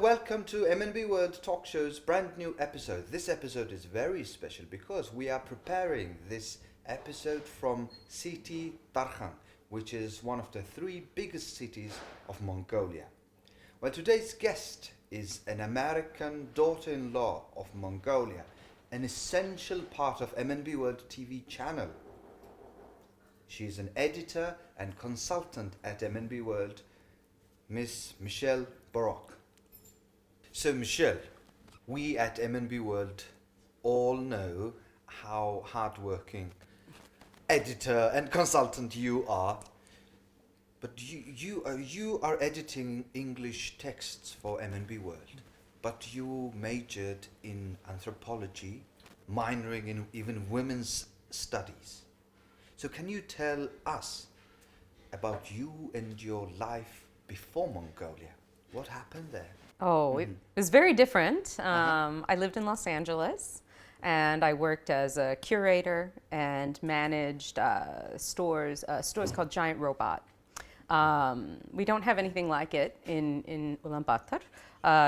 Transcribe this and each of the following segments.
welcome to MNB World Talk Show's brand new episode. This episode is very special because we are preparing this episode from city Darkhan, which is one of the three biggest cities of Mongolia. Well, today's guest is an American daughter-in-law of Mongolia, an essential part of MNB World TV channel. She is an editor and consultant at MNB World, Miss Michelle Borok. So Michelle, we at MNB World all know how hardworking editor and consultant you are, but you are editing English texts for MNB World, but you majored in anthropology, minoring in even women's studies. So can you tell us about you and your life before Mongolia? What happened there? Oh, it was very different. I lived in Los Angeles and I worked as a curator and managed stores called Giant Robot. We don't have anything like it in Ulaanbaatar.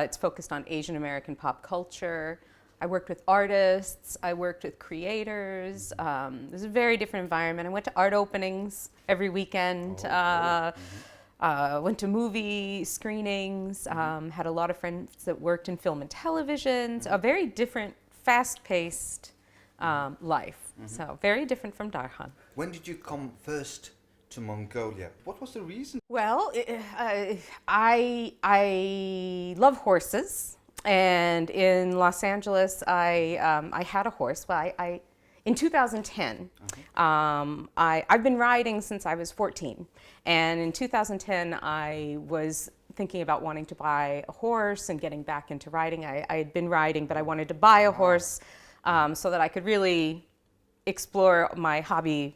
It's focused on Asian American pop culture. I worked with artists, I worked with creators. It was a very different environment. I went to art openings every weekend. Went to movie screenings, had a lot of friends that worked in film and television. So a very different, fast-paced life. So very different from Darkhan. When did you come first to Mongolia? What was the reason? Well, I love horses, and in Los Angeles, I had a horse. Well, in 2010, I've been riding since I was 14. And in 2010, I was thinking about wanting to buy a horse and getting back into riding. I had been riding, but I wanted to buy a horse so that I could really explore my hobby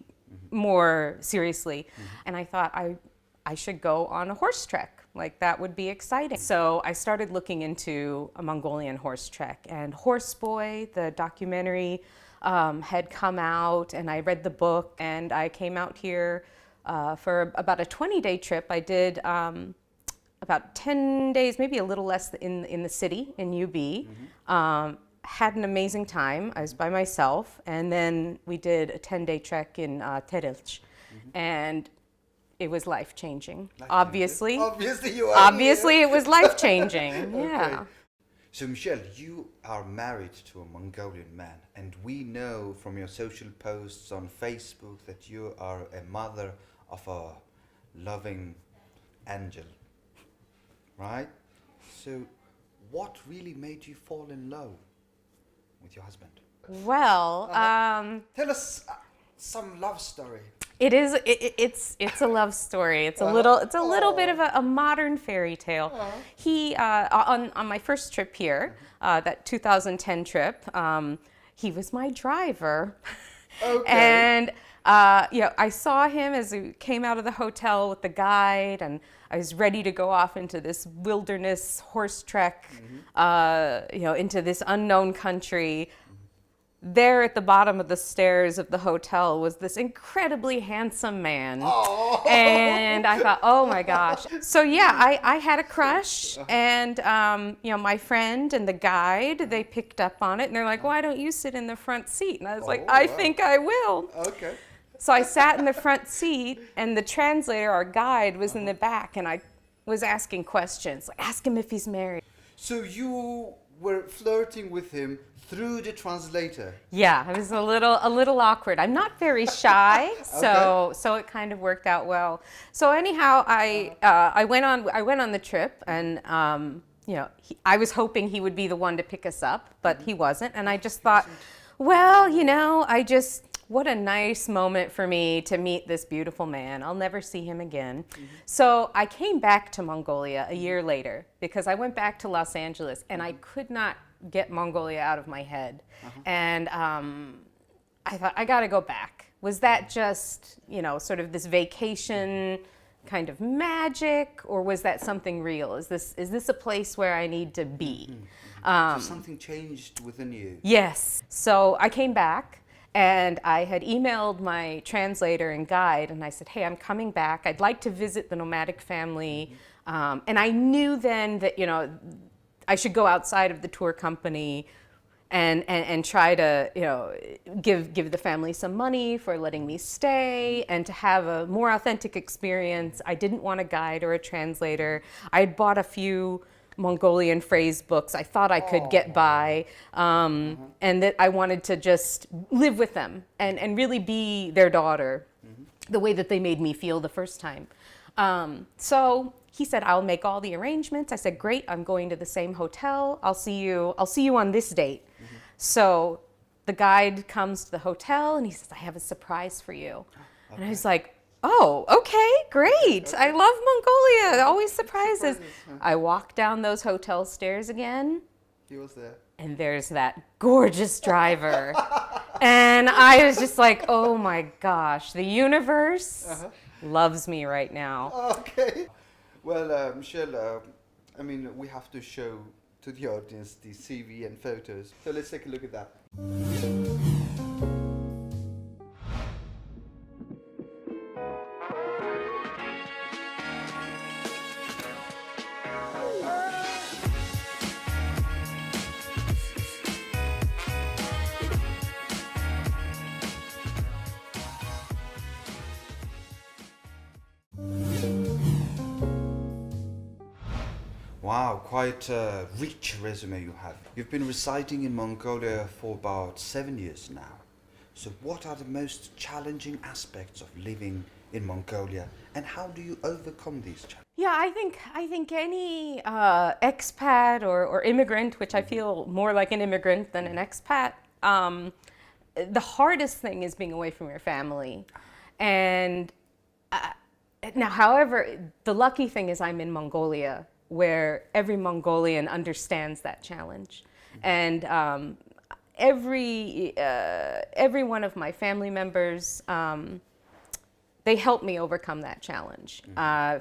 more seriously. And I thought I should go on a horse trek. Like, that would be exciting. So I started looking into a Mongolian horse trek, and Horse Boy, the documentary, had come out, and I read the book, and I came out here for about a 20-day trip. I did about 10 days, maybe a little less in the city, in UB. Had an amazing time. I was by myself, and then we did a 10-day trek in Terilch, and it was life-changing. Obviously, it was life-changing. Yeah. Okay. So Michelle, you are married to a Mongolian man, and we know from your social posts on Facebook that you are a mother of a loving angel, right? So what really made you fall in love with your husband? Well, tell us some love story. It's a love story. It's a little bit of a modern fairy tale. He on my first trip here, that 2010 trip, he was my driver. Okay. And I saw him as he came out of the hotel with the guide, and I was ready to go off into this wilderness horse trek, into this unknown country. There at the bottom of the stairs of the hotel was this incredibly handsome man. Oh. And I thought, oh my gosh. So yeah, I had a crush, and my friend and the guide, they picked up on it, and they're like, why don't you sit in the front seat? And I was I think I will. Okay. So I sat in the front seat, and the translator, our guide, was in the back, and I was asking questions, like, ask him if he's married. So you were flirting with him through the translator? Yeah, it was a little awkward. I'm not very shy, so it kind of worked out well. So anyhow, I went on the trip, and I was hoping he would be the one to pick us up, but he wasn't. And I just thought, well, what a nice moment for me to meet this beautiful man. I'll never see him again. So I came back to Mongolia a year later because I went back to Los Angeles, and I could not get Mongolia out of my head. And I thought, I gotta go back. Was that just, sort of this vacation kind of magic, or was that something real? Is this a place where I need to be? So something changed within you? Yes. So I came back, and I had emailed my translator and guide, and I said, hey, I'm coming back. I'd like to visit the nomadic family. And I knew then that, I should go outside of the tour company and try to, you know, give the family some money for letting me stay and to have a more authentic experience. I didn't want a guide or a translator. I had bought a few Mongolian phrase books. I thought I could get by, and that I wanted to just live with them and really be their daughter, the way that they made me feel the first time. So he said, I'll make all the arrangements. I said, great, I'm going to the same hotel. I'll see you on this date. So the guide comes to the hotel and he says, I have a surprise for you. Okay. And I was like, oh, okay, great. I love Mongolia, always surprises. I walk down those hotel stairs again. He was there. And there's that gorgeous driver. And I was just like, oh my gosh, the universe loves me right now. Okay. Well, Michelle, I mean, we have to show to the audience the CV and photos. So let's take a look at that. Wow, quite a rich resume you have. You've been residing in Mongolia for about 7 years now. So what are the most challenging aspects of living in Mongolia and how do you overcome these challenges? Yeah, I think any expat or immigrant, which I feel more like an immigrant than an expat, the hardest thing is being away from your family. And now, however, the lucky thing is I'm in Mongolia, where every Mongolian understands that challenge. And every one of my family members, they helped me overcome that challenge.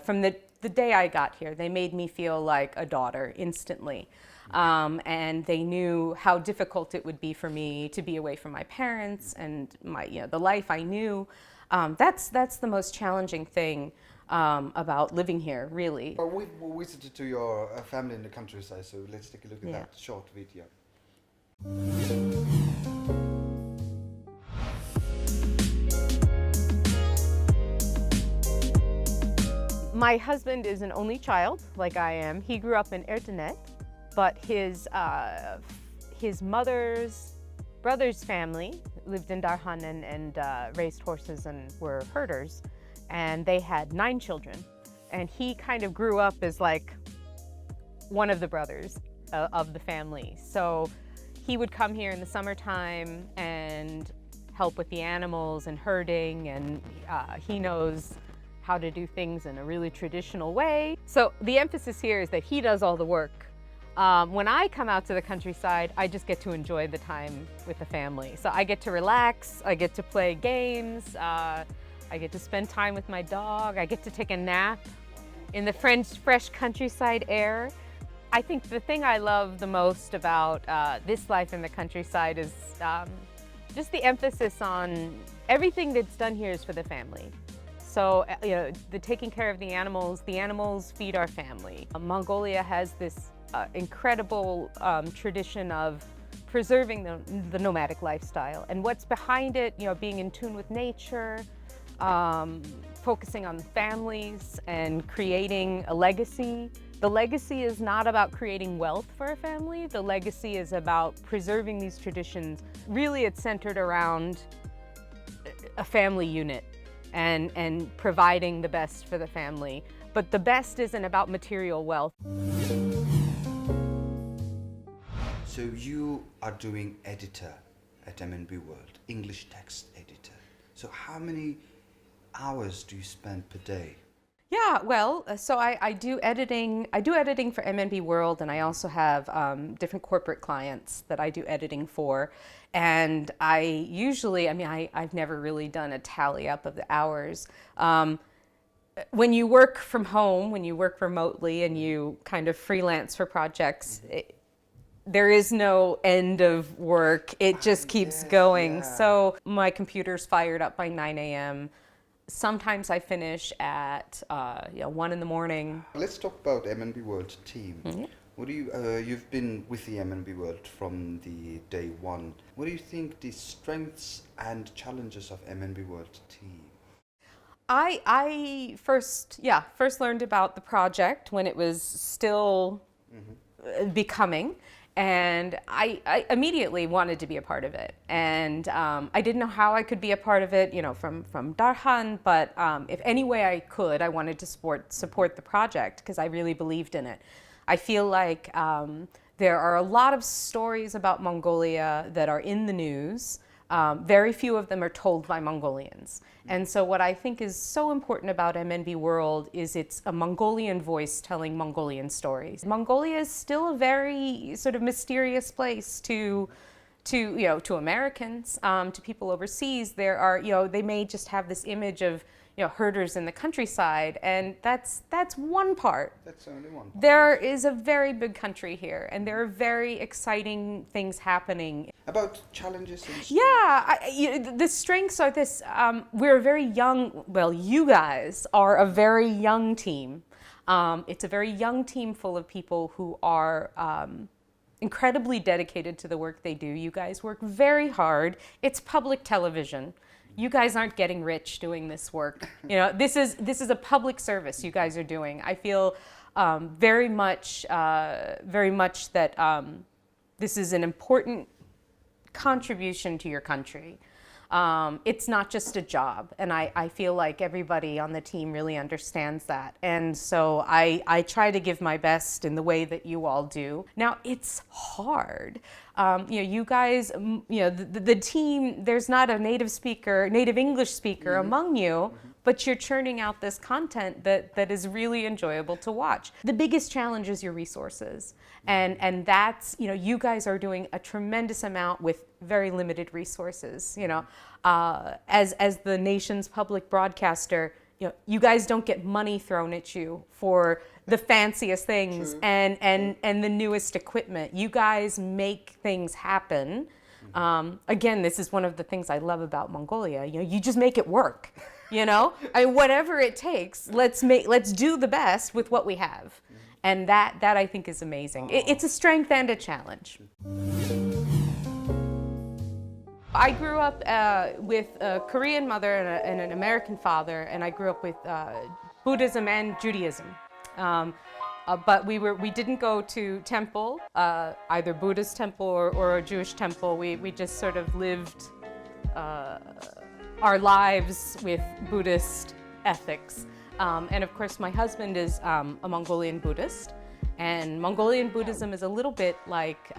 From the day I got here, they made me feel like a daughter instantly. And they knew how difficult it would be for me to be away from my parents and the life I knew. That's the most challenging thing about living here, really. Well, we visited to your family in the countryside, so let's take a look at that short video. My husband is an only child, like I am. He grew up in Erdenet, but his mother's brother's family lived in Darkhan and raised horses and were herders. And they had 9 children. And he kind of grew up as like one of the brothers of the family. So he would come here in the summertime and help with the animals and herding, and he knows how to do things in a really traditional way. So the emphasis here is that he does all the work. When I come out to the countryside, I just get to enjoy the time with the family. So I get to relax, I get to play games, I get to spend time with my dog, I get to take a nap in the fresh countryside air. I think the thing I love the most about this life in the countryside is just the emphasis on everything that's done here is for the family. So, the taking care of the animals feed our family. Mongolia has this incredible tradition of preserving the nomadic lifestyle. And what's behind it, being in tune with nature, focusing on families and creating a legacy. The legacy is not about creating wealth for a family. The legacy is about preserving these traditions. Really, it's centered around a family unit and providing the best for the family. But the best isn't about material wealth. So you are doing editor at MNB World, English text editor. So how many hours do you spend per day? Yeah, well, so I do editing. I do editing for MNB World, and I also have different corporate clients that I do editing for. And I usually, I've never really done a tally up of the hours. When you work from home, when you work remotely and you kind of freelance for projects, there is no end of work. It just keeps going. Yeah. So my computer's fired up by 9 a.m. Sometimes I finish at 1 in the morning. Let's talk about MNB World team. Mm-hmm. What do you, you've been with the MNB World from the day one. What do you think the strengths and challenges of MNB World team? I first learned about the project when it was still becoming, and I immediately wanted to be a part of it. And I didn't know how I could be a part of it, from Darkhan, but if any way I could, I wanted to support the project because I really believed in it. I feel like there are a lot of stories about Mongolia that are in the news. Very few of them are told by Mongolians. And so what I think is so important about MNB World is it's a Mongolian voice telling Mongolian stories. Mongolia is still a very sort of mysterious place to Americans, to people overseas. There are, they may just have this image of herders in the countryside, and that's one part. That's only one part. There is a very big country here, and there are very exciting things happening. About challenges and strengths? Yeah, the strengths are this. We're a very young, well, you guys are a very young team. It's a very young team full of people who are incredibly dedicated to the work they do. You guys work very hard. It's public television. You guys aren't getting rich doing this work. This is a public service you guys are doing. I feel very much that this is an important contribution to your country. It's not just a job, and I feel like everybody on the team really understands that. And so I try to give my best in the way that you all do. Now, it's hard. You guys, the team, there's not a native English speaker among you, but you're churning out this content that is really enjoyable to watch. The biggest challenge is your resources. And that's, you guys are doing a tremendous amount with very limited resources. As the nation's public broadcaster, you guys don't get money thrown at you for the fanciest things and the newest equipment. You guys make things happen. Again, this is one of the things I love about Mongolia. You just make it work. Whatever it takes, let's do the best with what we have. And that I think is amazing. It's a strength and a challenge. I grew up with a Korean mother and an American father, and I grew up with Buddhism and Judaism. But we didn't go to temple, either Buddhist temple or a Jewish temple. We just sort of lived our lives with Buddhist ethics. And of course, my husband is a Mongolian Buddhist. And Mongolian Buddhism is a little bit like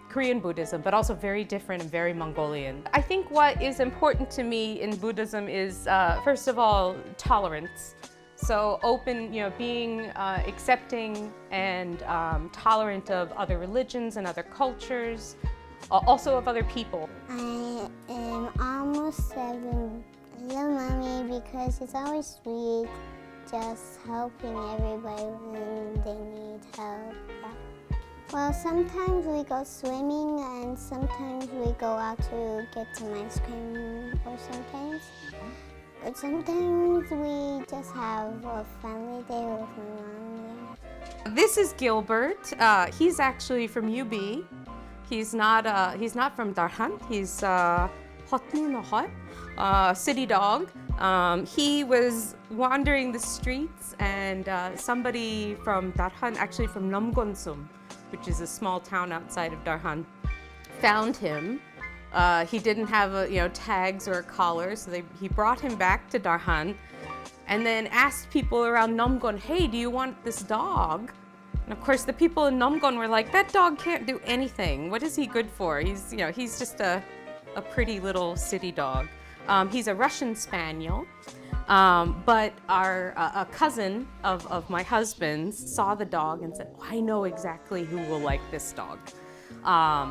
Korean Buddhism, but also very different and very Mongolian. I think what is important to me in Buddhism is, first of all, tolerance. So open, being accepting and tolerant of other religions and other cultures, also of other people. I am almost 7. I love Mommy because it's always sweet, just helping everybody when they need help. Yeah. Well, sometimes we go swimming and sometimes we go out to get some ice cream or sometimes. But sometimes we just have a family day with my mom. Yeah. This is Gilbert. He's actually from UB. He's not from Darkhan. He's city dog. He was wandering the streets and somebody from Darkhan, actually from Namgonsum, which is a small town outside of Darkhan, found him. He didn't have tags or a collar, so he brought him back to Darkhan and then asked people around Namgon, hey, do you want this dog? And of course the people in Namgon were like, that dog can't do anything. What is he good for? He's just a pretty little city dog. He's a Russian Spaniel, but a cousin of my husband's saw the dog and said, I know exactly who will like this dog.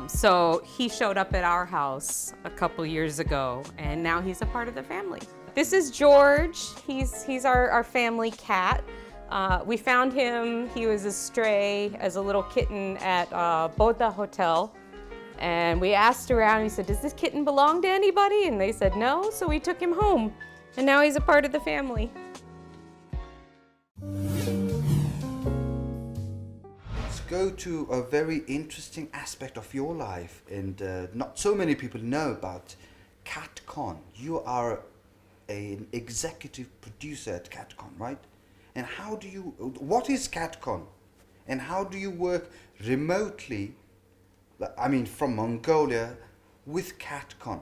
So he showed up at our house a couple years ago, and now he's a part of the family. This is George. He's our family cat. We found him. He was a stray as a little kitten at Boda Hotel. And we asked around, he said, does this kitten belong to anybody? And they said no, so we took him home. And now he's a part of the family. It's go to a very interesting aspect of your life, and not so many people know about Catcon. You are an executive producer at Catcon, right? And what is Catcon? And how do you work remotely, I mean from Mongolia, with Catcon?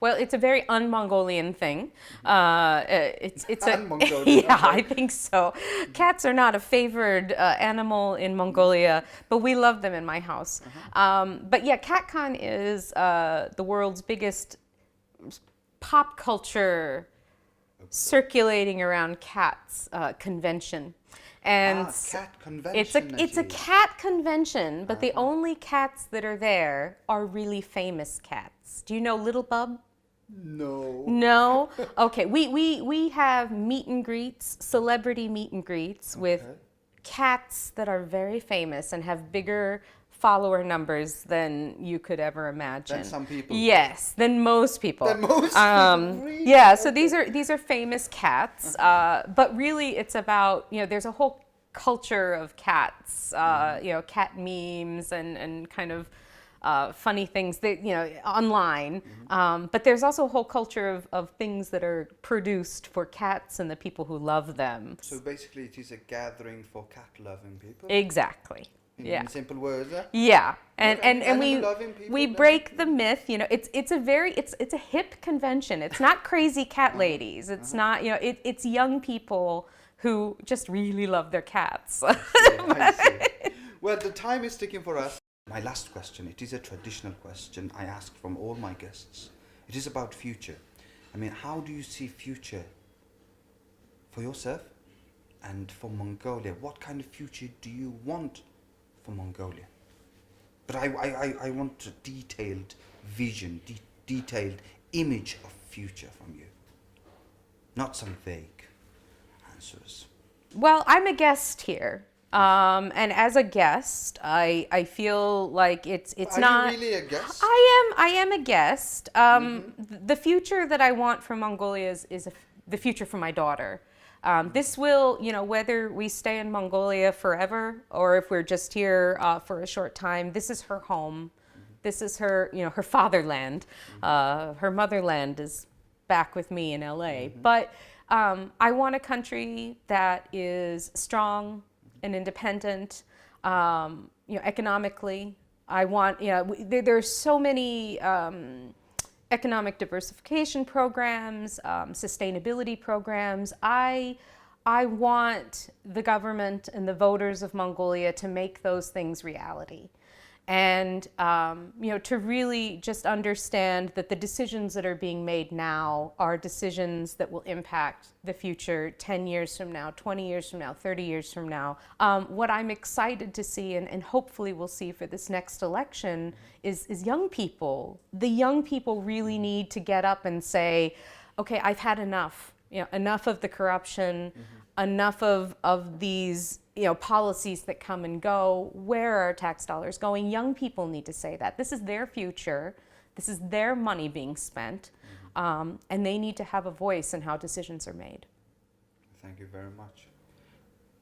Well, it's a very un-Mongolian thing. It's a Un-Mongolian, yeah, okay. I think so. Cats are not a favored animal in Mongolia, but we love them in my house. But yeah, Catcon is the world's biggest pop culture circulating around cats convention. And cat convention. it's a cat convention, but the only cats that are there are really famous cats. Do you know Little Bub? No. No? Okay, we have meet and greets, celebrity meet and greets with cats that are very famous and have bigger follower numbers than you could ever imagine. Than some people. Yes, than most people. Than most people, really? Yeah, so these are famous cats, but really it's about, there's a whole culture of cats, cat memes and kind of funny things that, online. But there's also a whole culture of things that are produced for cats and the people who love them. So basically it is a gathering for cat-loving people? Exactly. In simple words, Yeah, and we people, break the myth. It's a hip convention. It's not crazy cat ladies. It's not it's young people who just really love their cats. I see. Well, the time is ticking for us. My last question. It is a traditional question I ask from all my guests. It is about future. I mean, how do you see future for yourself and for Mongolia? What kind of future do you want for Mongolia? But I want a detailed vision, detailed image of future from you. Not some vague answers. Well, I'm a guest here. And as a guest, I feel like it's not. Are you really a guest? I am a guest. The future that I want for Mongolia is the future for my daughter. This will, whether we stay in Mongolia forever or if we're just here for a short time, this is her home. This is her, her fatherland. Her motherland is back with me in LA. But I want a country that is strong and independent, economically. I want, there's so many economic diversification programs, sustainability programs. I want the government and the voters of Mongolia to make those things reality. And, to really just understand that the decisions that are being made now are decisions that will impact the future 10 years from now, 20 years from now, 30 years from now. What I'm excited to see and hopefully we'll see for this next election is young people. The young people really need to get up and say, okay, I've had enough. Enough of the corruption, enough of these policies that come and go. Where are our tax dollars going? Young people need to say that. This is their future. This is their money being spent. And they need to have a voice in how decisions are made. Thank you very much.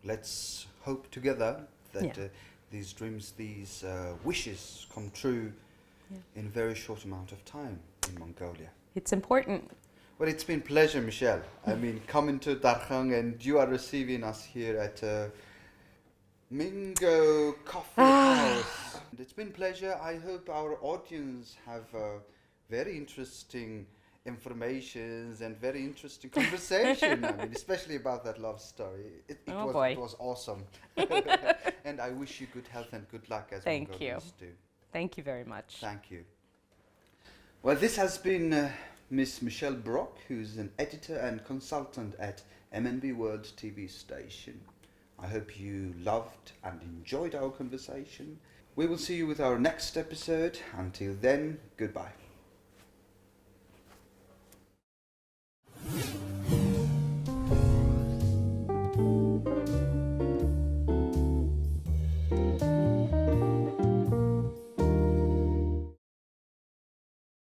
Let's hope together that these dreams, these wishes come true in a very short amount of time in Mongolia. It's important. Well, it's been a pleasure, Michelle. I mean, coming to Darkhan and you are receiving us here at Mingo Coffee House. It's been a pleasure. I hope our audience have very interesting informations and very interesting conversation. I mean, especially about that love story. It was awesome. And I wish you good health and good luck as Mongolians do. Thank you very much. Thank you. Well, this has been Miss Michelle Borok, who's an editor and consultant at MNB World TV station. I hope you loved and enjoyed our conversation. We will see you with our next episode. Until then, goodbye.